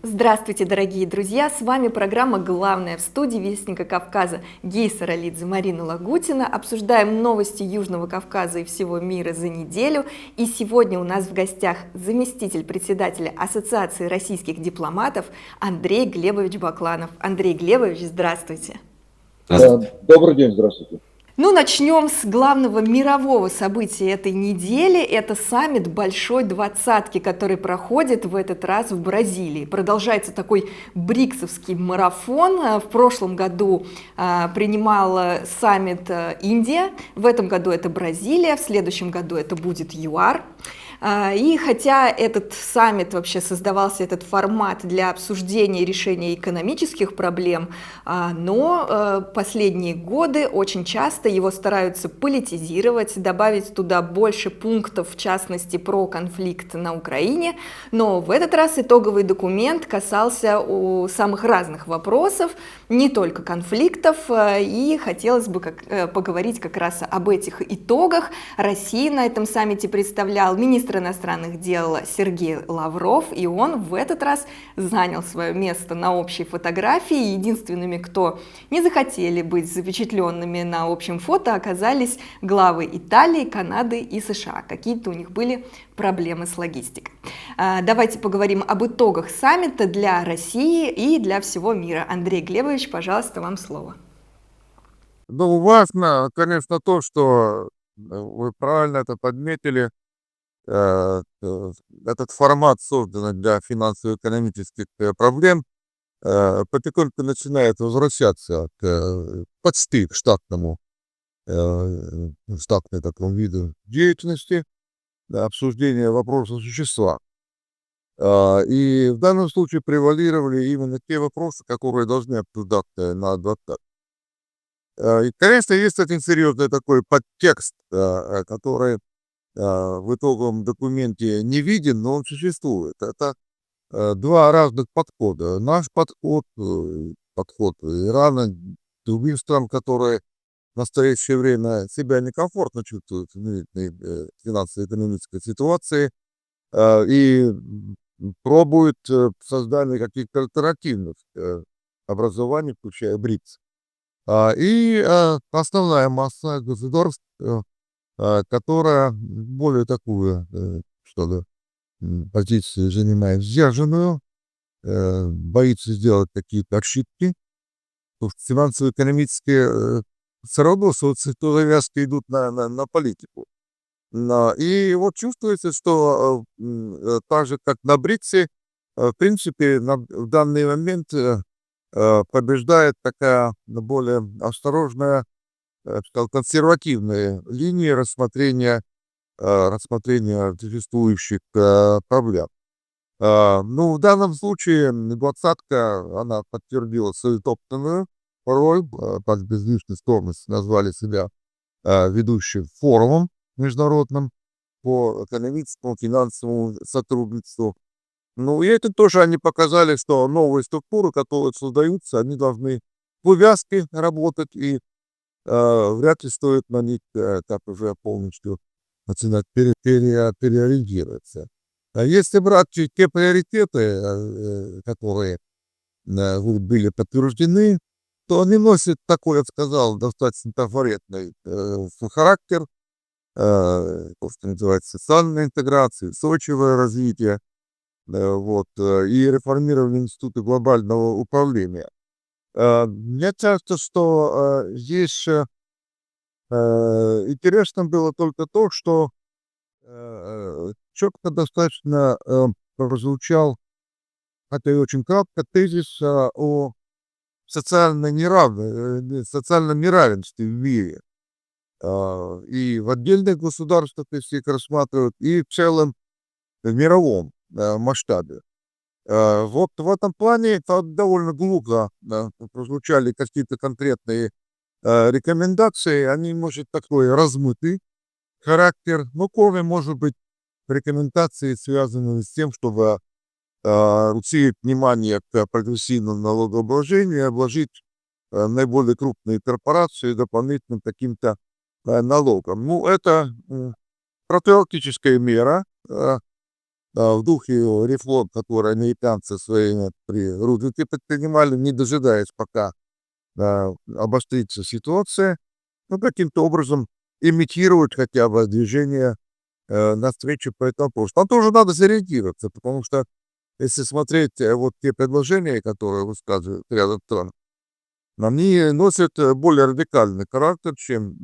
Здравствуйте, дорогие друзья! С вами программа «Главная» в студии Вестника Кавказа Гейса Ралидзе, Марина Лагутина. Обсуждаем новости Южного Кавказа и всего мира за неделю. И сегодня у нас в гостях заместитель председателя Ассоциации российских дипломатов Андрей Глебович Бакланов. Андрей Глебович, здравствуйте! Здравствуйте. Добрый день, здравствуйте. Ну, начнем с главного мирового события этой недели. Это саммит Большой Двадцатки, который проходит в этот раз в Бразилии. Продолжается такой бриксовский марафон. В прошлом году принимала саммит Индия, в этом году это Бразилия, в следующем году это будет ЮАР. И хотя этот саммит, вообще создавался этот формат для обсуждения и решения экономических проблем, но последние годы очень часто его стараются политизировать, добавить туда больше пунктов, в частности, про конфликт на Украине. Но в этот раз итоговый документ касался самых разных вопросов, не только конфликтов, и хотелось бы поговорить как раз об этих итогах. Россия на этом саммите представлял министр иностранных дел Сергей Лавров, и он в этот раз занял свое место на общей фотографии. Единственными, кто не захотели быть запечатленными на общем фото, оказались главы Италии, Канады и США. Какие-то у них были проблемы с логистикой. Давайте поговорим об итогах саммита для России и для всего мира. Андрей Глебович, пожалуйста, вам слово. Ну, важно, конечно, то, что вы правильно это подметили. Этот формат создан для финансово-экономических проблем, потихоньку начинает возвращаться почти к штатной такому виду деятельности, обсуждения вопроса существа. И в данном случае превалировали именно те вопросы, которые должны обсуждаться на 20. И, конечно, есть один серьезный такой подтекст, который в итоговом документе не виден, но он существует. Это два разных подхода. Наш подход Ирана, других стран, которые в настоящее время себя некомфортно чувствуют в нынешней финансово-экономической ситуации и пробуют создание каких-то альтернативных образований, включая БРИКС. И основная масса государств, которая более такую, что ли, позицию занимает сдержанную, боится сделать какие-то ошибки. Потому что финансово-экономические все равно завязки идут на политику. И вот чувствуется, что так же, как на БРИКСе, в принципе, в данный момент побеждает такая более осторожная, я бы сказал, консервативная линия рассмотрения существующих проблем. Ну, в данном случае двадцатка, она подтвердила свою собственную роль, так без лишней скромности назвали себя ведущим форумом международным по экономическому, финансовому сотрудничеству. Ну, и это тоже они показали, что новые структуры, которые создаются, они должны в увязке работать, и вряд ли стоит на них так уже полностью начинать переориентироваться. А если брать те приоритеты, которые были подтверждены, то они носят такой, я бы сказал, достаточно трафаретный характер, то, что называется социальная интеграция, устойчивое развитие, и реформирование института глобального управления. Мне кажется, что здесь интересно было только то, что четко достаточно прозвучал, хотя и очень кратко, тезис о социальном неравенстве в мире. И в отдельных государствах, если их рассматривают, и в целом в мировом масштабе. Вот в этом плане это довольно глупо прозвучали какие-то конкретные рекомендации. Они, может, такой размытый характер, но кроме, может быть, рекомендаций, связанных с тем, чтобы усилить внимание к прогрессивному налогообложению, обложить наиболее крупные корпорации дополнительным каким-то налогом. Ну, это профилактическая мера, в духе реформ, которые американцы своими при Рузвельте предпринимали, не дожидаясь, пока обострится ситуация, ну, каким-то образом имитировать хотя бы движение навстречу по этому вопросу. Там тоже надо сориентироваться, потому что если смотреть вот те предложения, которые высказывают рядом стран, они носят более радикальный характер, чем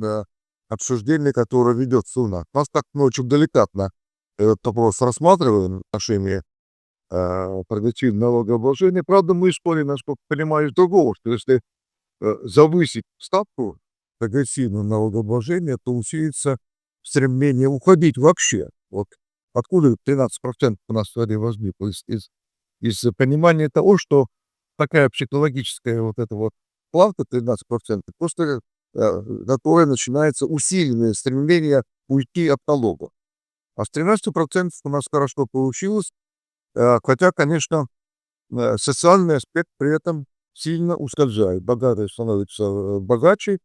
обсуждение, которое ведется у нас. У нас так мы очень деликатно этот вопрос рассматриваем в отношении прогрессивного налогообложения. Правда, мы исходим, насколько понимаю, из другого, что если завысить ставку прогрессивного налогообложения, то усилится стремление уходить вообще. Вот откуда 13% у нас в стране возникло? Из понимания того, что такая психологическая вот эта вот планка 13%, просто которая начинается усиленное стремление уйти от налогов. А с 13% у нас хорошо получилось, хотя, конечно, социальный аспект при этом сильно ускользает. Богатые становятся богаче,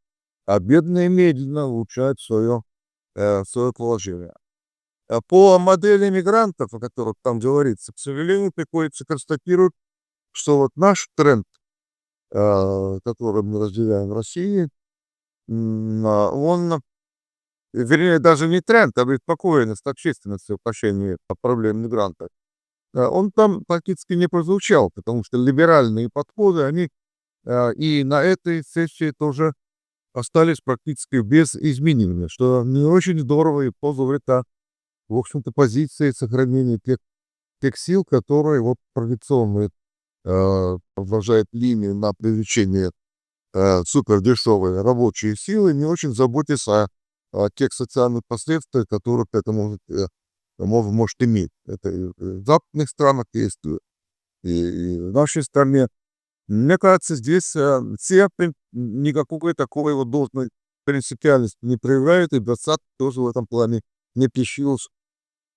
а бедные медленно улучшают свое положение. По модели мигрантов, о которых там говорится, к сожалению, приходится констатировать, что вот наш тренд, который мы разделяем в России, он, вернее, даже не тренд, а беспокойность общественности в отношении проблем мигрантов, он там практически не прозвучал, потому что либеральные подходы, они и на этой сессии тоже остались практически без изменений, что не очень здорово и позовет, в общем-то, позиции сохранения тех сил, которые вот традиционные продолжают линию на привлечение супердешевой рабочей силы, не очень заботясь о тех социальных последствиях, которые это может иметь. Это и в западных странах есть, и в нашей стране. Мне кажется, здесь все никакой такой вот должной принципиальности не проявляют, и 20 тоже в этом плане не пищилась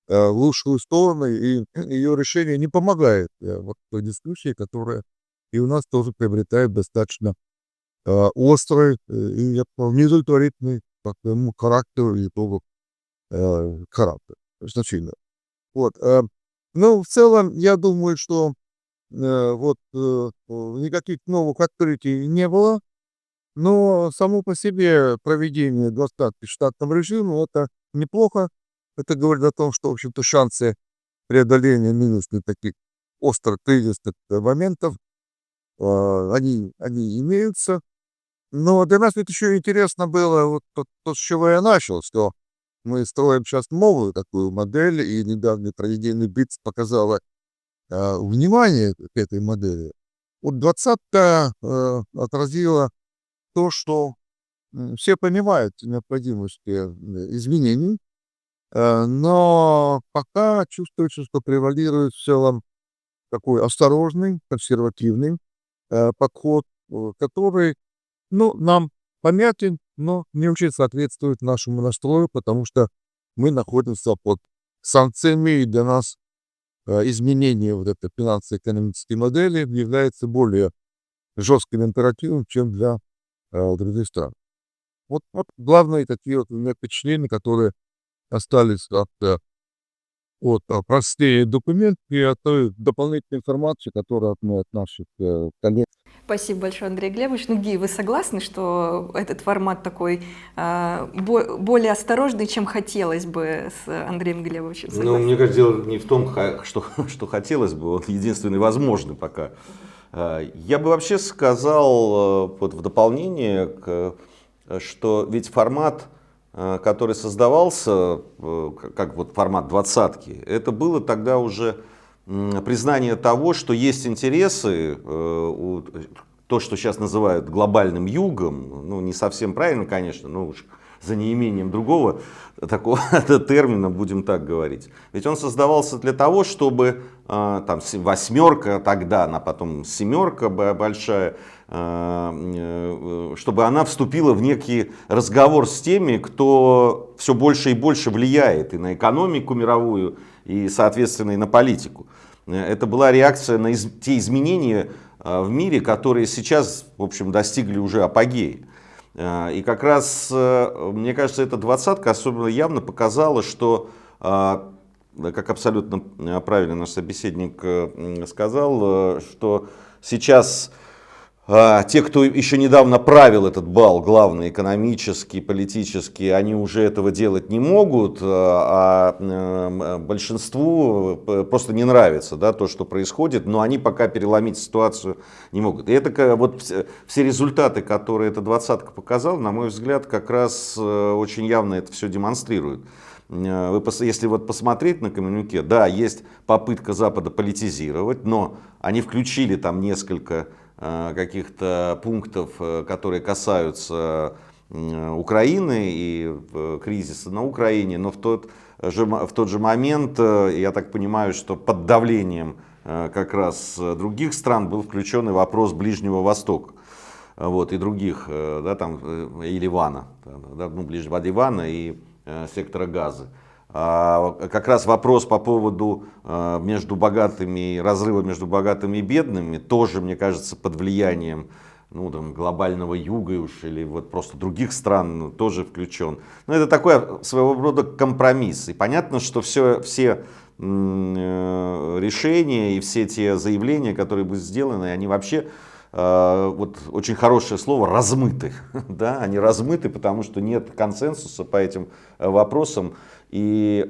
в лучшую сторону, и ее решение не помогает вот той дискуссии, которая и у нас тоже приобретает достаточно острый и неудовлетворительный по своему характеру и итогу характер, значительно. Вот. Ну, в целом, я думаю, что никаких новых открытий не было, но само по себе проведение двадцатки в штатном режиме это неплохо. Это говорит о том, что, в общем-то, шансы преодоления минусных таких острых кризисных моментов, они имеются. Но для нас это еще интересно было, вот то, с чего я начал, что мы строим сейчас новую такую модель, и недавнее проведение БИЦ показало внимание к этой модели. Вот двадцатка отразила то, что все понимают необходимость изменений, но пока чувствуется, что превалирует в целом такой осторожный, консервативный подход, который, ну, нам понятен, но не очень соответствует нашему настрою, потому что мы находимся под санкциями, и для нас изменение вот этой финансово-экономической модели является более жестким императивом, чем для других стран. Вот главные такие вот у меня впечатления, которые остались от простые документы и от той дополнительной информации, которая от наших коллег. Спасибо большое, Андрей Глебович. Ну, Ги, вы согласны, что этот формат такой более осторожный, чем хотелось бы с Андреем Глебовичем? Ну, мне кажется, дело не в том, что хотелось бы, он единственный возможный пока. Я бы вообще сказал, вот в дополнение, что ведь формат, который создавался, как вот формат двадцатки, это было тогда уже признание того, что есть интересы, то, что сейчас называют глобальным югом, ну не совсем правильно, конечно, но уж за неимением другого такого термина будем так говорить. Ведь он создавался для того, чтобы там восьмерка тогда, а потом семерка большая, чтобы она вступила в некий разговор с теми, кто все больше и больше влияет и на экономику мировую, и, соответственно, и на политику. Это была реакция на те изменения в мире, которые сейчас, в общем, достигли уже апогея. И как раз, мне кажется, эта двадцатка особенно явно показала, что да, как абсолютно правильно наш собеседник сказал, что сейчас те, кто еще недавно правил этот бал, главный, экономический, политический, они уже этого делать не могут, а большинству просто не нравится, да, то, что происходит, но они пока переломить ситуацию не могут. И это вот все результаты, которые эта двадцатка показала, на мой взгляд, как раз очень явно это все демонстрирует. Если вот посмотреть на коммюнике, да, есть попытка Запада политизировать, но они включили там несколько каких-то пунктов, которые касаются Украины и кризиса на Украине, но в тот же момент, я так понимаю, что под давлением как раз других стран был включен и вопрос Ближнего Востока. Вот, и других, да, там, и Ливана, да, ну, ближе от Ливана и сектора Газы. Как раз вопрос по поводу разрыва между богатыми и бедными, тоже, мне кажется, под влиянием, ну, там, глобального юга уж, или вот просто других стран тоже включен. Но это такой своего рода компромисс. И понятно, что все решения и все те заявления, которые будут сделаны, они вообще, вот очень хорошее слово, размыты. Да? Они размыты, потому что нет консенсуса по этим вопросам. И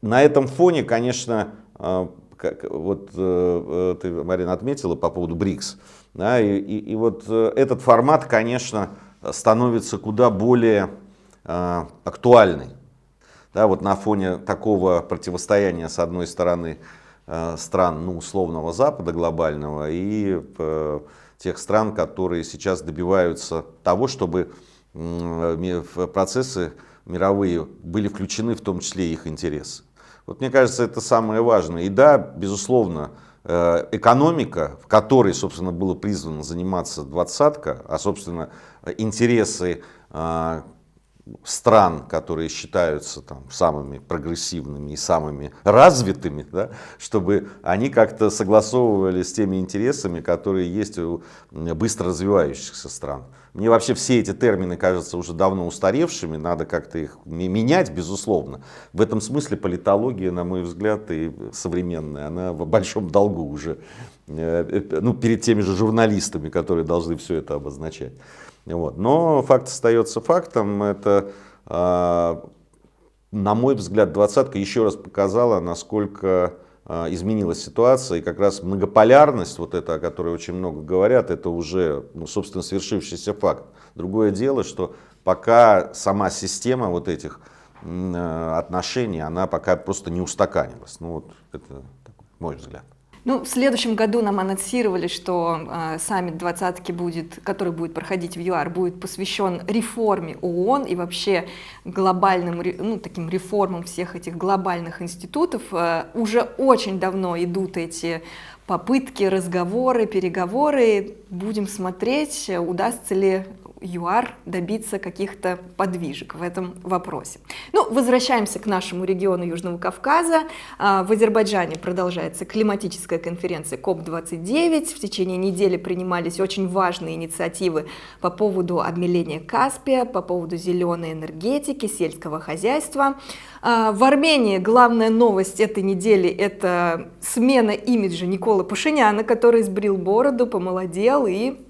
на этом фоне, конечно, вот ты, Марина, отметила по поводу БРИКС, да, и вот этот формат, конечно, становится куда более актуальный. Да, вот на фоне такого противостояния, с одной стороны, стран, ну, условного Запада глобального и тех стран, которые сейчас добиваются того, чтобы в процессы мировые были включены в том числе их интересы. Вот мне кажется, это самое важное. И да, безусловно, экономика, в которой, собственно, было призвано заниматься двадцатка, а, собственно, интересы стран, которые считаются там самыми прогрессивными и самыми развитыми, да, чтобы они как-то согласовывались с теми интересами, которые есть у быстро развивающихся стран. Мне вообще все эти термины кажутся уже давно устаревшими, надо как-то их менять, безусловно. В этом смысле политология, на мой взгляд, и современная, она в большом долгу уже, ну, перед теми же журналистами, которые должны все это обозначать. Вот. Но факт остается фактом. Это, на мой взгляд, двадцатка еще раз показала, насколько изменилась ситуация. И как раз многополярность, вот это, о которой очень много говорят, это уже, ну, собственно, свершившийся факт. Другое дело, что пока сама система вот этих отношений, она пока просто не устаканилась. Ну, вот это такой мой взгляд. Ну, в следующем году нам анонсировали, что саммит двадцатки, который будет проходить в ЮАР, будет посвящен реформе ООН и вообще глобальным, ну, таким реформам всех этих глобальных институтов. Уже очень давно идут эти попытки, разговоры, переговоры. Будем смотреть, удастся ли ЮАР добиться каких-то подвижек в этом вопросе. Ну, возвращаемся к нашему региону Южного Кавказа. В Азербайджане продолжается климатическая конференция КОП-29. В течение недели принимались очень важные инициативы по поводу обмеления Каспия, по поводу зеленой энергетики, сельского хозяйства. В Армении главная новость этой недели – это смена имиджа Николы Пашиняна, который сбрил бороду, помолодел, и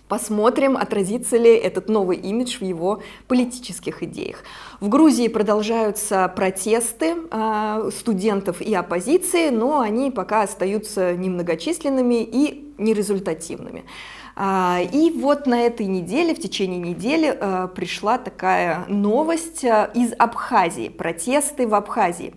посмотрим, отразится ли этот новый имидж в его политических идеях. В Грузии продолжаются протесты студентов и оппозиции, но они пока остаются немногочисленными и нерезультативными. И вот на этой неделе, в течение недели, пришла такая новость из Абхазии, протесты в Абхазии.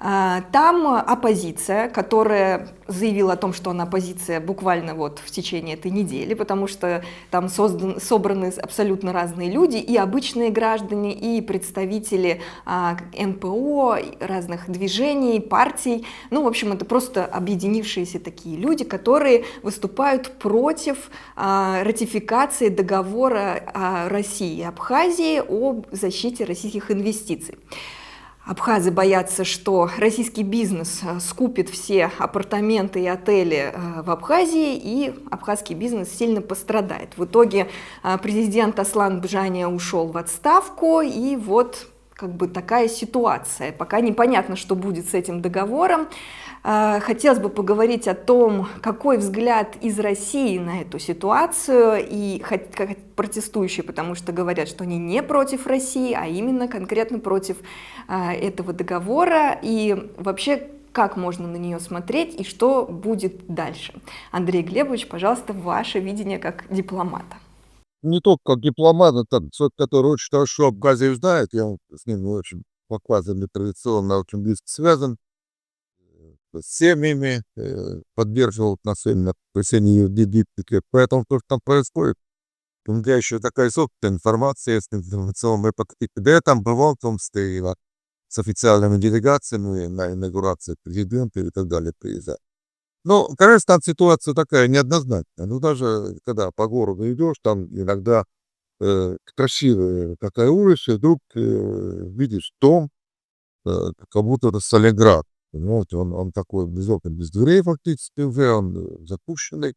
Там оппозиция, которая заявила о том, что она оппозиция буквально вот в течение этой недели, потому что там собраны абсолютно разные люди, и обычные граждане, и представители НПО, разных движений, партий. Ну, в общем, это просто объединившиеся такие люди, которые выступают против ратификации договора России и Абхазии об защите российских инвестиций. Абхазы боятся, что российский бизнес скупит все апартаменты и отели в Абхазии, и абхазский бизнес сильно пострадает. В итоге президент Аслан Бжания ушел в отставку, и вот как бы такая ситуация. Пока непонятно, что будет с этим договором. Хотелось бы поговорить о том, какой взгляд из России на эту ситуацию, и как протестующие, потому что говорят, что они не против России, а именно конкретно против этого договора, и вообще, как можно на нее смотреть и что будет дальше. Андрей Глебович, пожалуйста, ваше видение как дипломата. Не только как дипломат, но там человек, который очень хорошо Абхазию знает, я с ним очень показывали традиционно, очень близко связан, с семьями, поддерживал отношения при всей юридической. Поэтому то, что там происходит, у меня еще такая собственная информация с информационной пакеты. Да я там бывал, в том числе и с официальными делегациями на инаугурации президента и так далее приезжать. Ну, конечно, там ситуация такая неоднозначная. Ну, даже когда по городу идешь, там иногда красивая такая улица, вдруг видишь дом, как будто это Сталинград. Понимаете, он такой без окон, без дверей фактически уже, он запущенный.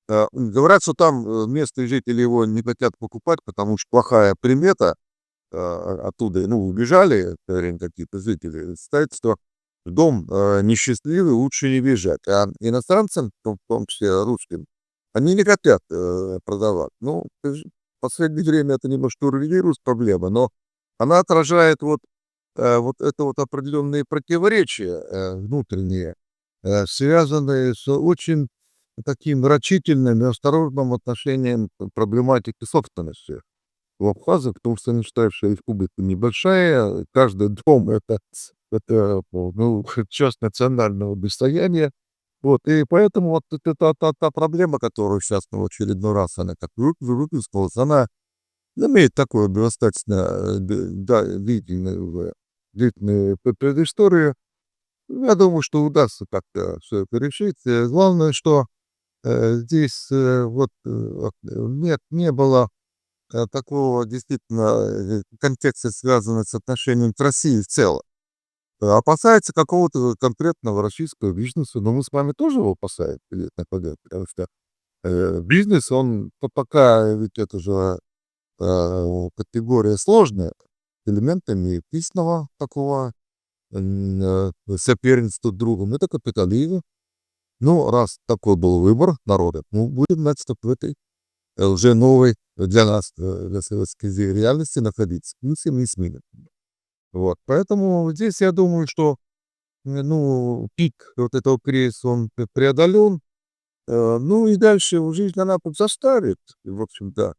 Говорят, что там местные жители его не хотят покупать, потому что плохая примета оттуда, ну, убежали какие-то жители, считают, что в дом несчастливый лучше не въезжать. А иностранцам, в том числе русским, они не хотят продавать. Ну, в последнее время это немножко урегулирует проблема, но она отражает вот это вот определенные противоречия внутренние, связанные с очень таким рачительным и осторожным отношением к проблематике собственности в Абхазии, потому что они считают, что республика небольшая, каждый дом это ну, часть национального достояния. Вот, и поэтому вот это та проблема, которую сейчас в очередной раз она как выплеснулась, она имеет такую достаточно да, длительную предысторию. Я думаю, что удастся как-то все это решить. Главное, что здесь вот нет, не было такого действительно контекста, связанного с отношением к России в целом. Опасается какого-то конкретного российского бизнеса, но мы с вами тоже его опасаемся, потому что бизнес, он пока ведь это же категория сложная, с элементами личного такого соперничества друг другом, это капитализм. Ну, раз такой был выбор народа, ну, будем, значит, в этой уже новой для нас, для советской реальности находиться. Плюсами и с минусами. Вот. Поэтому здесь я думаю, что ну, пик вот этого кризиса, он преодолен. Ну и дальше жизнь, она заставит, в общем-то,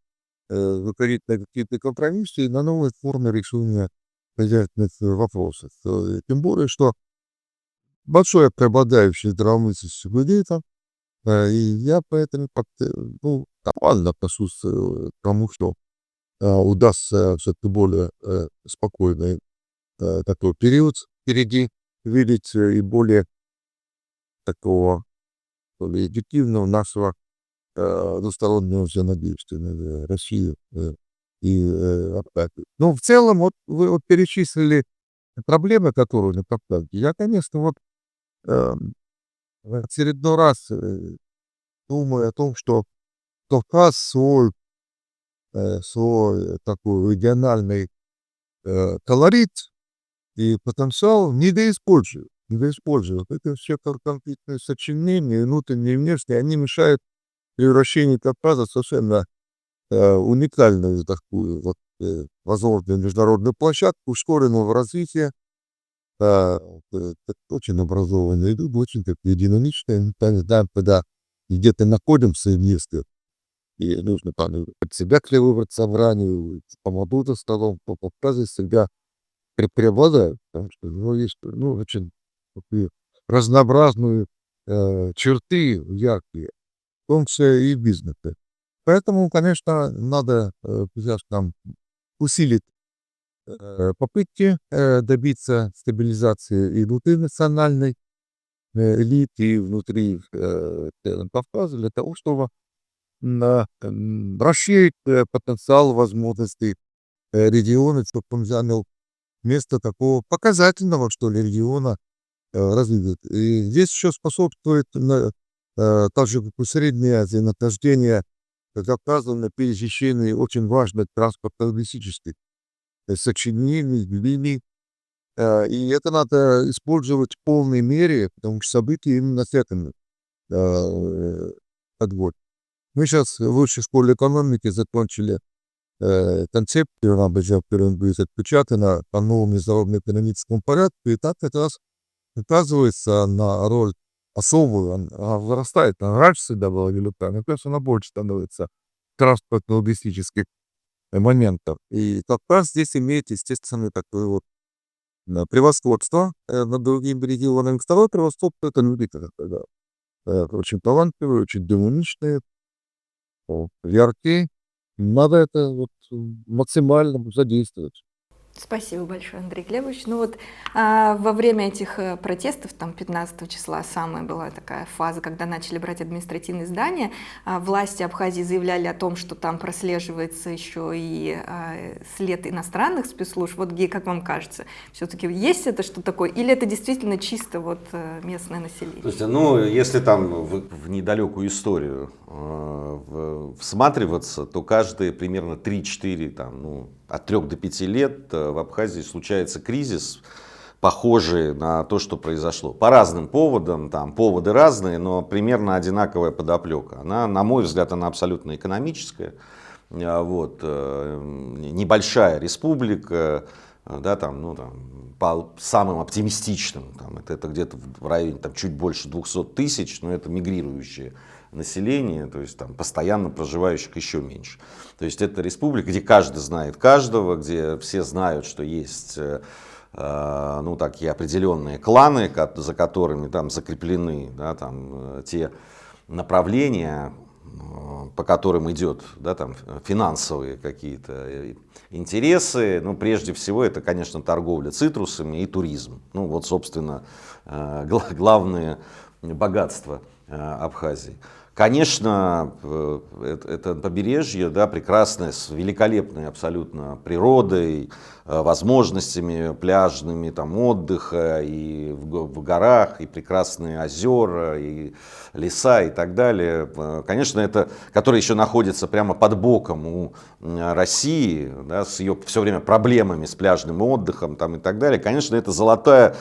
выходить на какие-то компромиссы и на новые формы решения хозяйственных вопросов. Тем более, что большое преобладающее здравомыслящих людей там, и я поэтому ну, нормально отношусь к тому, что удастся все-таки более спокойный такой период впереди видеть и более такого более эффективного нашего двустороннего взаимодействия на Россию и Абхазию. Ну, в целом, вот вы вот перечислили проблемы, которые на Кавказе. Я, конечно, вот в очередной раз думаю о том, что Кавказ свой такой региональный колорит и потенциал недоиспользуют. Недоиспользуют. Это все конфликтные сочинения, внутренние и внешние, они мешают превращению Кавказа в совершенно уникальную такую вот возможную международную площадку, ускоренного развития, очень образованные люди, очень такие динамичные. Мы там знаем, когда где-то находимся вместе, и нужно там под себя выбрать собранию, помогут за столом, показывать себя преобладают, потому что у него есть ну, очень такие разнообразные черты яркие, в том числе и бизнесы. Поэтому, конечно, надо сейчас нам усилить попытки добиться стабилизации и внутри национальной элиты, и внутри Кавказа, для того, чтобы расширить потенциал возможностей региона, чтобы он занял место такого показательного, что ли, региона развития. И здесь еще способствует так же, как и в Средней Азии, нахождение Кавказа на пересечении очень важных транспортно-логистических сочинений, линий. И это надо использовать в полной мере, потому что события именно с этим подводят. Мы сейчас в высшей школе экономики закончили концепцию, она будет отпечатана по новому международному экономическому порядку, и так как раз указывается на роль особую, она вырастает, она раньше всегда была велика, но, конечно, она больше становится транспортно-логистических моментов. И как раз здесь имеет, естественно, такое вот превосходство над другими регионами. Второе превосходство — это люди, когда очень талантливые, очень динамичные, яркие. Надо это вот максимально задействовать. Спасибо большое, Андрей Глебович. Ну вот во время этих протестов, там 15 числа самая была такая фаза, когда начали брать административные здания, власти Абхазии заявляли о том, что там прослеживается еще и след иностранных спецслужб. Вот, Гей, как вам кажется, все-таки есть это что такое, или это действительно чисто вот местное население? То есть, ну, если там в недалекую историю всматриваться, то каждые примерно 3-4, там, ну, от 3 до 5 лет в Абхазии случается кризис, похожий на то, что произошло. По разным поводам, там поводы разные, но примерно одинаковая подоплека. Она, на мой взгляд, она абсолютно экономическая. Вот, небольшая республика, да, там, ну, там, по самым оптимистичным, там, это где-то в районе там, чуть больше 200 тысяч, но это мигрирующее население, то есть там постоянно проживающих еще меньше. То есть это республика, где каждый знает каждого, где все знают, что есть ну, такие определенные кланы, за которыми там закреплены, да, там, те направления, по которым идет, да, там, финансовые какие-то интересы. Ну, прежде всего, это, конечно, торговля цитрусами и туризм. Ну, вот, собственно, главные богатства Абхазии. Конечно, это побережье, да, прекрасное, с великолепной абсолютно природой, возможностями пляжными, там, отдыха и в горах, и прекрасные озера, и леса и так далее. Конечно, это, которое еще находится прямо под боком у России, да, с ее все время проблемами с пляжным отдыхом там, и так далее. Конечно, это золотой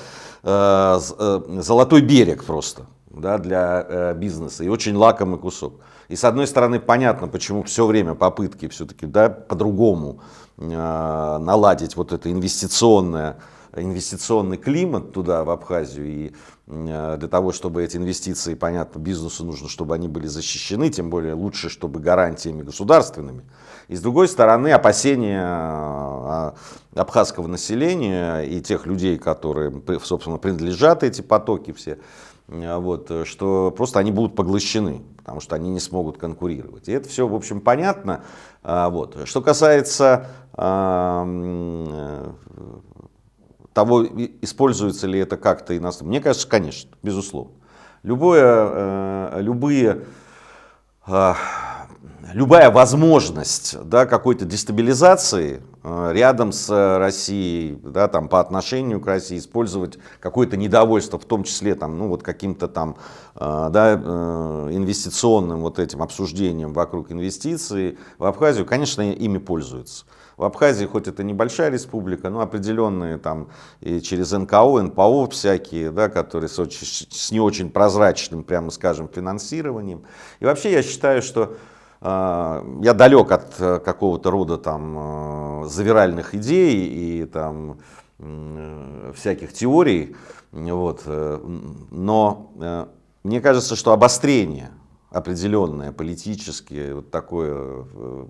берег просто. Да, для бизнеса, и очень лакомый кусок. И с одной стороны понятно, почему все время попытки все-таки, да, по-другому наладить вот это инвестиционный климат туда, в Абхазию, и для того, чтобы эти инвестиции, понятно, бизнесу нужно, чтобы они были защищены, тем более лучше, чтобы гарантиями государственными. И с другой стороны, опасения абхазского населения и тех людей, которые, собственно, принадлежат эти потоки все, вот, что просто они будут поглощены, потому что они не смогут конкурировать. И это все, в общем, понятно. Вот. Что касается того, используется ли это как-то иностранно, мне кажется, конечно, безусловно. Любая возможность, да, какой-то дестабилизации рядом с Россией, да, там, по отношению к России, использовать какое-то недовольство, в том числе там, ну, вот каким-то там, да, инвестиционным вот этим обсуждением вокруг инвестиций в Абхазию, конечно, ими пользуются. В Абхазии, хоть это небольшая республика, но определенные там и через НКО, НПО всякие, да, которые с не очень прозрачным, прямо скажем, финансированием. И вообще я считаю, что я далек от какого-то рода там завиральных идей и там всяких теорий, вот, но мне кажется, что обострение определенное политическое, вот такое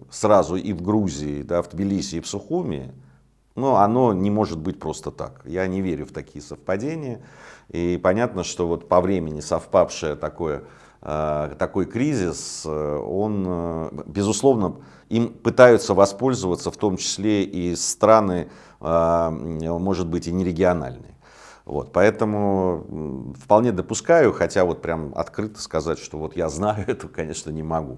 сразу и в Грузии, да, в Тбилиси, и в Сухуми, но оно не может быть просто так. Я не верю в такие совпадения. И понятно, что вот по времени совпавшее такой кризис, он, безусловно, им пытаются воспользоваться в том числе и страны, может быть, и не региональные. Вот, поэтому вполне допускаю, хотя вот прям открыто сказать, что вот я знаю это, конечно, не могу.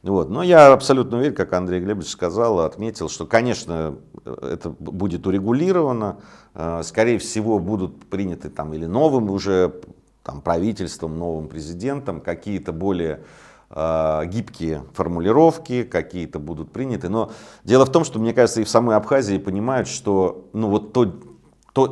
Вот, но я абсолютно уверен, как Андрей Глебович сказал, отметил, что, конечно, это будет урегулировано, скорее всего, будут приняты там или новым уже там, правительством, новым президентом какие-то более гибкие формулировки, какие-то будут приняты. Но дело в том, что, мне кажется, и в самой Абхазии понимают, что ну, вот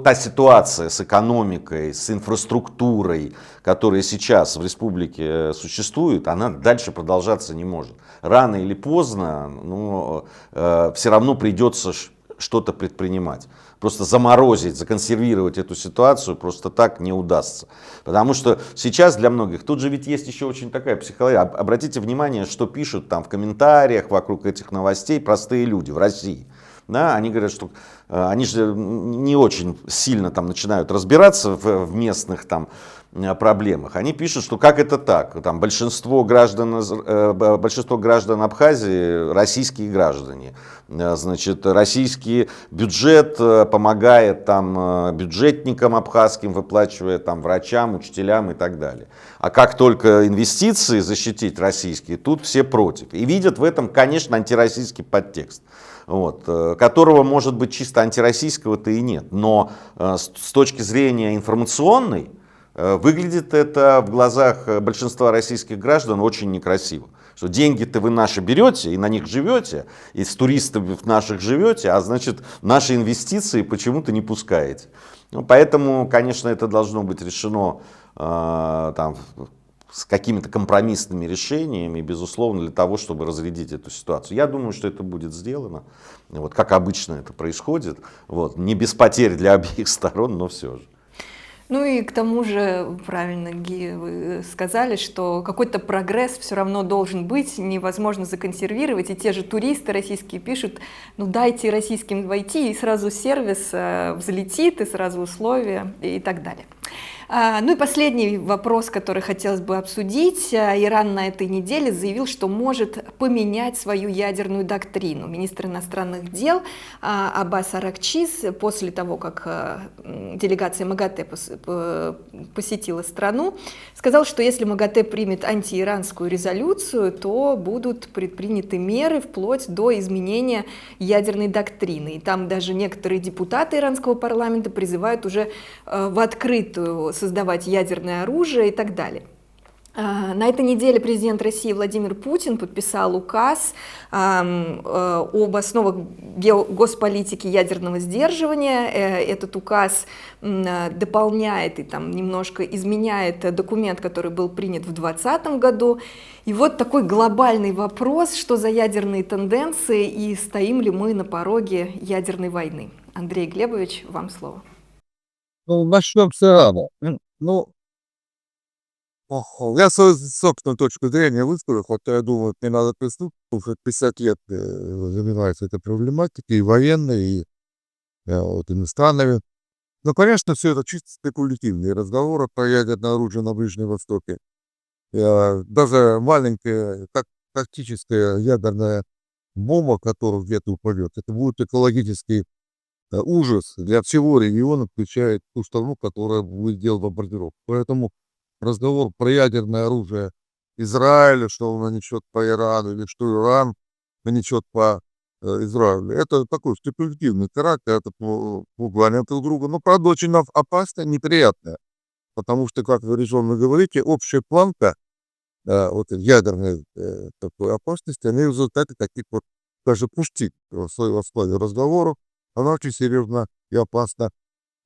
та ситуация с экономикой, с инфраструктурой, которая сейчас в республике существует, она дальше продолжаться не может. Рано или поздно ну, все равно придется что-то предпринимать. Просто заморозить, законсервировать эту ситуацию просто так не удастся. Потому что сейчас для многих, тут же ведь есть еще очень такая психология. Обратите внимание, что пишут там в комментариях вокруг этих новостей простые люди в России. Да, они говорят, что они же не очень сильно там начинают разбираться в местных там проблемах. Они пишут, что как это так? Там большинство граждан Абхазии российские граждане. Значит, российский бюджет помогает там бюджетникам абхазским, выплачивая там врачам, учителям и так далее. А как только инвестиции защитить российские, тут все против. И видят в этом, конечно, антироссийский подтекст. Вот, которого, может быть, чисто антироссийского-то и нет. Но с точки зрения информационной, выглядит это в глазах большинства российских граждан очень некрасиво. Что деньги-то вы наши берете и на них живете, и с туристами наших живете, а значит наши инвестиции почему-то не пускаете. Ну, поэтому, конечно, это должно быть решено там, с какими-то компромиссными решениями, безусловно, для того, чтобы разрядить эту ситуацию. Я думаю, что это будет сделано, вот, как обычно это происходит, вот, не без потерь для обеих сторон, но все же. Ну и к тому же, правильно, Ги, вы сказали, что какой-то прогресс все равно должен быть, невозможно законсервировать. И те же туристы российские пишут, ну дайте российским войти, и сразу сервис взлетит, и сразу условия и так далее. Ну и последний вопрос, который хотелось бы обсудить. Иран на этой неделе заявил, что может поменять свою ядерную доктрину. Министр иностранных дел Аббас Аракчис после того, как делегация МАГАТЭ посетила страну, сказал, что если МАГАТЭ примет антииранскую резолюцию, то будут предприняты меры вплоть до изменения ядерной доктрины. И там даже некоторые депутаты иранского парламента призывают уже в открытую создавать ядерное оружие и так далее. На этой неделе президент России Владимир Путин подписал указ об основах госполитики ядерного сдерживания. Этот указ дополняет и там немножко изменяет документ, который был принят в 2020 году. И вот такой глобальный вопрос, что за ядерные тенденции и стоим ли мы на пороге ядерной войны. Андрей Глебович, вам слово. Ну, начнем с Ирана. Ну, я свою собственную точку зрения выскажу, хотя я думаю, не надо прислушиваться, потому что 50 лет занимается этой проблематикой, и военной, и вот, иностранными. Но, конечно, все это чисто спекулятивные разговоры про ядерное оружие на Ближнем Востоке. Даже маленькая тактическая ядерная бомба, которая где-то упадет, это будет экологический ужас для всего региона, включая ту страну, которая будет делать бомбардировку. Поэтому разговор про ядерное оружие Израиля, что он нанесет по Ирану, или что Иран нанесет по Израилю, это такой спекулятивный характер, это пугание друг друга. Но, правда, очень опасное, неприятное. Потому что, как вы резонно говорите, общая планка вот ядерной такой опасности, они в результате таких вот даже пустить в своем основе разговору, она очень серьезно и опасно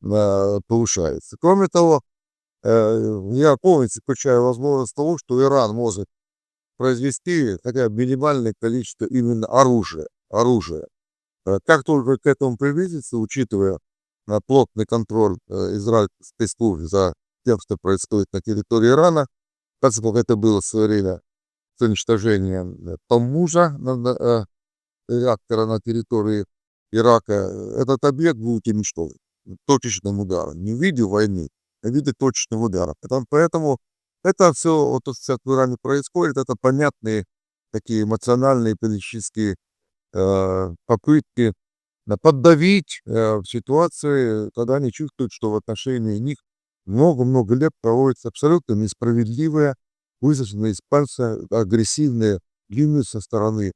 повышается. Кроме того, я полностью включаю возможность того, что Иран может произвести хотя бы минимальное количество именно оружия. Как только к этому приблизится, учитывая плотный контроль израильских спецслужб за тем, что происходит на территории Ирана, как это было в свое время с уничтожением Таммужа, реактора на территории Ирака, этот объект будет уничтожен точечным ударом, не в виде войны, а в виде точечного удара. Поэтому это все, вот то, что в Иране происходит, это понятные такие эмоциональные политические попытки поддавить в ситуации, когда они чувствуют, что в отношении них много-много лет проводится абсолютно несправедливая, высаженная из пальца агрессивная линия со стороны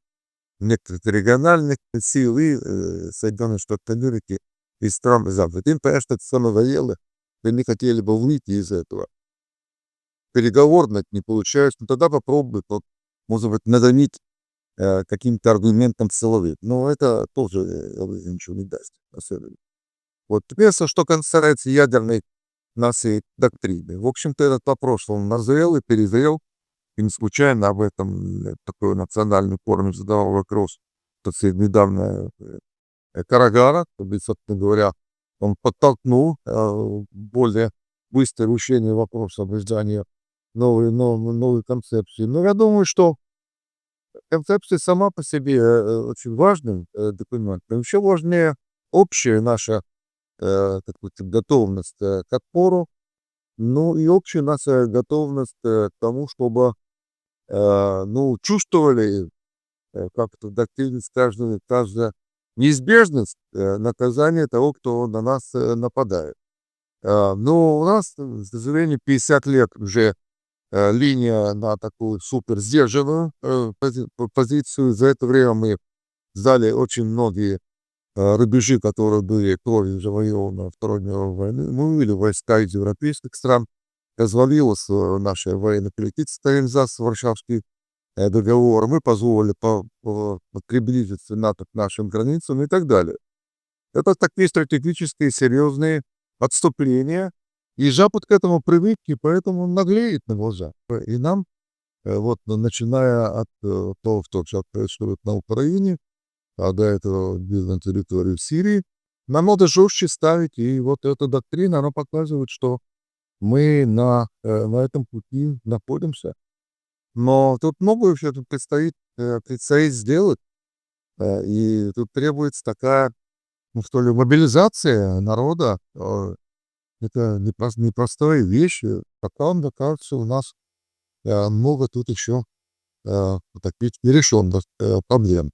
некоторых региональных сил и Соединенных Штатов Америки и стран Запада. Им, конечно, это все надоело, и они хотели бы выйти из этого. Переговорно это не получается, но тогда попробуют. Вот может быть, надавить каким-то аргументом силовым. Но это тоже ничего не даст. Вот теперь, что касается ядерной нашей доктрины. В общем-то, этот вопрос, он назрел и перезрел, и не случайно об этом такой национальный форум задавал вопрос, так сказать, недавно Карагара, собственно говоря, он подтолкнул более быстрое решение вопроса об издании новой концепции. Но я думаю, что концепция сама по себе очень важный документ, но еще важнее общая наша так сказать, готовность к отпору, ну и общая наша готовность к тому, чтобы ну, чувствовали, как это в доктрине сказано, неизбежность наказания того, кто на нас нападает. Но у нас, к сожалению, 50 лет уже линия на такую супер сдержанную позицию. За это время мы сдали очень многие рубежи, которые были кровью завоеваны во Второй мировой войны. Мы вывели войска из европейских стран, развалилась наша военно-политическая организация, Варшавский договор, мы позволили приблизиться НАТО к нашим границам и так далее. Это такие стратегические серьезные отступления, и Запад к этому привык, и поэтому он наглеет на глаза. И нам, вот начиная от того, что сейчас происходит на Украине, а до этого на территории Сирии, нам надо жестче ставить, и вот эта доктрина, она показывает, что мы на этом пути находимся. Но тут многое все предстоит сделать, и тут требуется такая, ну что ли, мобилизация народа. Это непростая вещь. Пока, мне кажется, у нас много тут еще таких нерешенных проблем.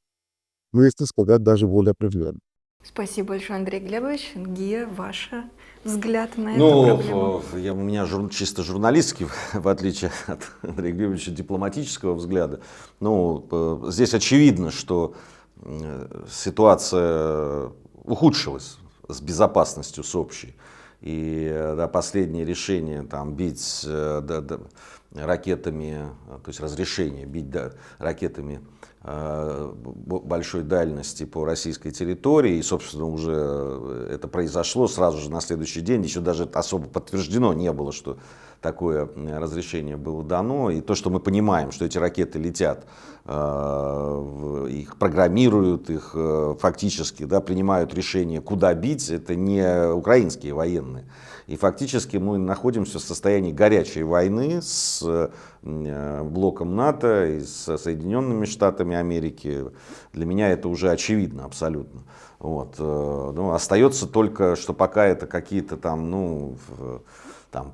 Ну, если сказать, даже более определенно. Спасибо большое, Андрей Глебович. Гия, ваш взгляд на эту проблему? Ну, у меня чисто журналистский, в отличие от Андрея Глебовича, дипломатического взгляда. Ну, здесь очевидно, что ситуация ухудшилась с безопасностью, с общей. И последнее решение там, бить ракетами, то есть разрешение бить ракетами большой дальности по российской территории, и, собственно, уже это произошло сразу же на следующий день, еще даже особо подтверждено не было, что такое разрешение было дано, и то, что мы понимаем, что эти ракеты летят, их программируют, их фактически принимают решение, куда бить, это не украинские военные. И фактически мы находимся в состоянии горячей войны с блоком НАТО и с Соединенными Штатами Америки. Для меня это уже очевидно абсолютно. Вот. Ну, остается только, что пока это какие-то там, там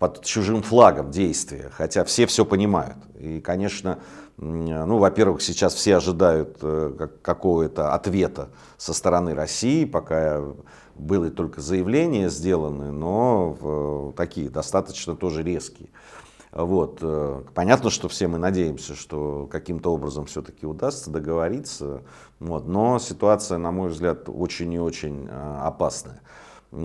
под чужим флагом действия, хотя все понимают. И, конечно, ну, во-первых, сейчас все ожидают какого-то ответа со стороны России, пока были только заявления сделаны, но такие достаточно тоже резкие. Вот. Понятно, что все мы надеемся, что каким-то образом все-таки удастся договориться, вот. Но ситуация, на мой взгляд, очень и очень опасная.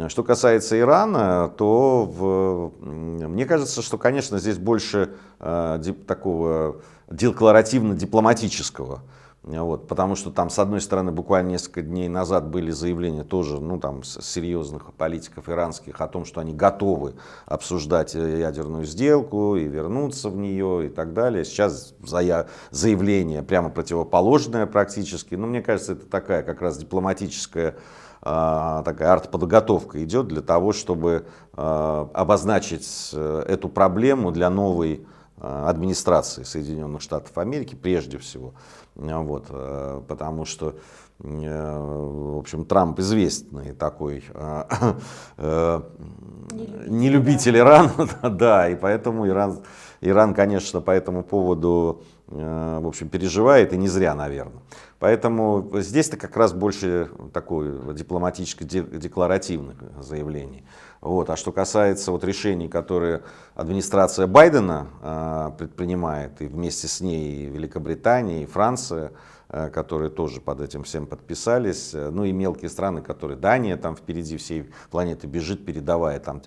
Что касается Ирана, то мне кажется, что, конечно, здесь больше такого декларативно-дипломатического. Вот, потому что там, с одной стороны, буквально несколько дней назад были заявления тоже, ну, там, серьезных политиков иранских о том, что они готовы обсуждать ядерную сделку и вернуться в нее и так далее. Сейчас заявление прямо противоположное практически. Но мне кажется, это такая как раз дипломатическая такая артподготовка идет для того, чтобы обозначить эту проблему для новой администрации Соединенных Штатов Америки прежде всего. Вот, потому что, в общем, Трамп известный такой нелюбитель Ирана, да, и поэтому Иран, конечно, по этому поводу, в общем, переживает, и не зря, наверное. Поэтому здесь-то как раз больше такое дипломатическо-декларативных заявлений. Вот. А что касается вот решений, которые администрация Байдена предпринимает, и вместе с ней и Великобритания, и Франция, которые тоже под этим всем подписались. Ну и мелкие страны, которые Дания там впереди всей планеты бежит, передавая там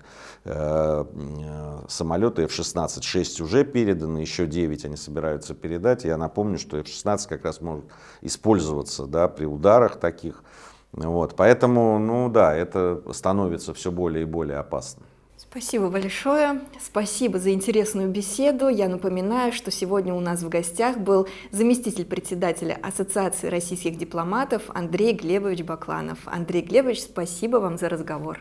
самолеты F-16. 6 уже переданы, еще 9 они собираются передать. Я напомню, что F-16 как раз может использоваться, да, при ударах таких. Вот. Поэтому, ну да, это становится все более и более опасно. Спасибо большое. Спасибо за интересную беседу. Я напоминаю, что сегодня у нас в гостях был заместитель председателя Ассоциации российских дипломатов Андрей Глебович Бакланов. Андрей Глебович, спасибо вам за разговор.